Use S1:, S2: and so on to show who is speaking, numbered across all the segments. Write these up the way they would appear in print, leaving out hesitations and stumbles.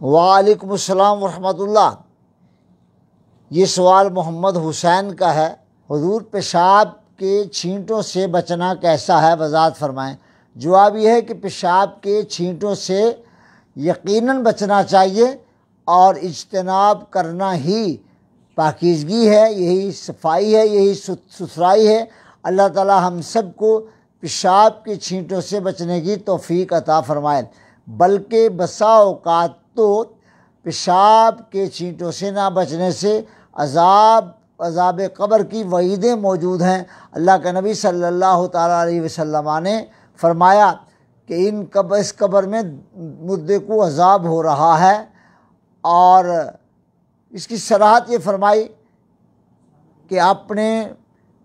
S1: وعلیکم السلام ورحمۃ اللہ۔ یہ سوال محمد حسین کا ہے۔ حضور پیشاب کے چھینٹوں سے بچنا کیسا ہے، وضاحت فرمائیں۔ جواب یہ ہے کہ پیشاب کے چھینٹوں سے یقیناً بچنا چاہیے، اور اجتناب کرنا ہی پاکیزگی ہے، یہی صفائی ہے، یہی ستھرائی ہے۔ اللہ تعالی ہم سب کو پیشاب کے چھینٹوں سے بچنے کی توفیق عطا فرمائے۔ بلکہ بسا اوقات تو پیشاب کے چھینٹوں سے نہ بچنے سے عذاب قبر کی وعیدیں موجود ہیں۔ اللہ کے نبی صلی اللہ تعالیٰ علیہ وسلم نے فرمایا کہ اس قبر میں مردے کو عذاب ہو رہا ہے، اور اس کی صراحت یہ فرمائی کہ اپنے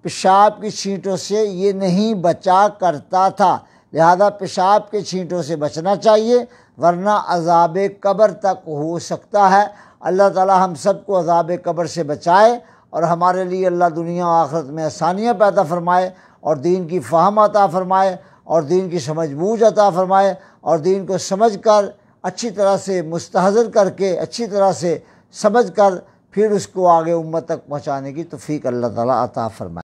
S1: پیشاب کی چھینٹوں سے یہ نہیں بچا کرتا تھا، لہذا پیشاب کے چھینٹوں سے بچنا چاہیے، ورنہ عذاب قبر تک ہو سکتا ہے۔ اللہ تعالی ہم سب کو عذاب قبر سے بچائے، اور ہمارے لیے اللہ دنیا و آخرت میں آسانیاں پیدا فرمائے، اور دین کی فہم عطا فرمائے، اور دین کی سمجھ بوجھ عطا فرمائے، اور دین کو سمجھ کر اچھی طرح سے مستحضر کر کے، اچھی طرح سے سمجھ کر پھر اس کو آگے امت تک پہنچانے کی توفیق اللہ تعالیٰ عطا فرمائے۔